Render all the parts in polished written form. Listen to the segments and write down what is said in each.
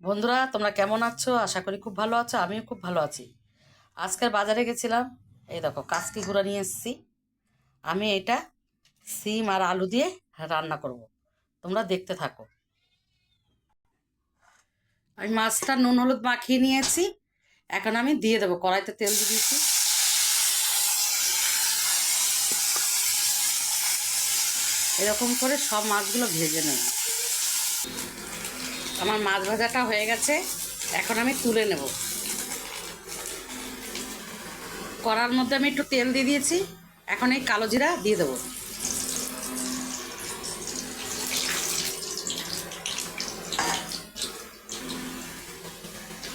বন্ধুরা, তোমরা কেমন আছো? আশা করি খুব ভালো আছো। আমিও খুব ভালো আছি। আজকের বাজারে গেছিলাম, এই দেখো কাচকি গুঁড়া নিয়ে এসেছি। আমি এটা সিম আর আলু দিয়ে রান্না করব, তোমরা দেখতে থাকো। আমি মাছটা নুন হলুদ মাখিয়ে নিয়েছি, এখন আমি দিয়ে দেবো। কড়াইতে তেল দিয়ে দিয়েছি, এরকম করে সব মাছগুলো ভেজে নেব। আমার মাছ ভাজাটা হয়ে গেছে, এখন আমি তুলে নেব। কড়ার মধ্যে আমি একটু তেল দিয়ে দিয়েছি, এখন এই কালো জিরা দিয়ে দেবো।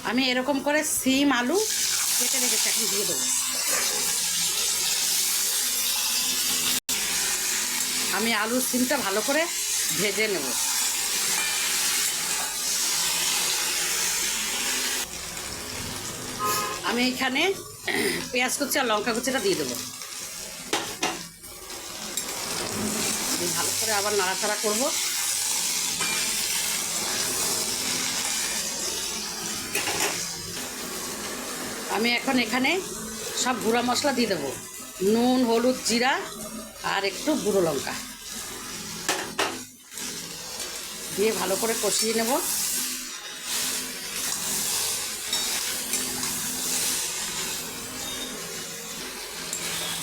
আমি এরকম করে সিম আলু কেটে রেখেছি, এখন দিয়ে দেবো। আমি আলু সিমটা ভালো করে ভেজে নেব। আমি এখানে পেঁয়াজ কুচি আর লঙ্কা কুচিটা দিয়ে দেবো। ভালো করে আবার নাড়াচাড়া করব। আমি এখন এখানে সব গুঁড়া মশলা দিয়ে দেবো, নুন হলুদ জিরা আর একটু গুঁড়ো লঙ্কা দিয়ে ভালো করে কষিয়ে নেব।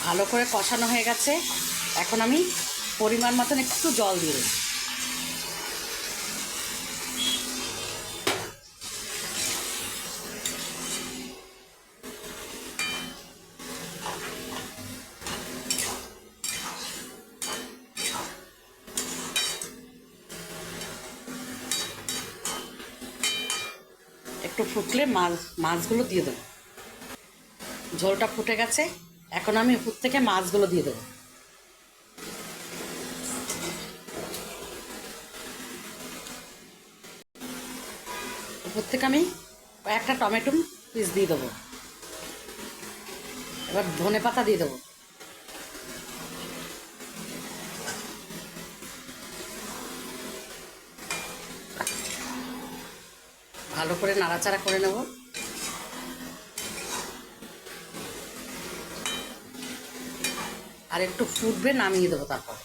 ভালো করে কষানো হয়ে গেছে, এখন আমি পরিমাণ মতন একটু জল দিয়ে দেবো। একটু ফুটলে মাছগুলো দিয়ে দেবো। ঝোলটা ফুটে গেছে, এখন আমি উপর থেকে মাছগুলো দিয়ে দেবো। উপর থেকে আমি কয়েকটা টমেটো পিস দিয়ে দেবো। এবার ধনে পাতা দিয়ে দেবো। ভালো করে নাড়াচাড়া করে নেব। আর একটু ফুটবে, নামিয়ে দেবো তারপর।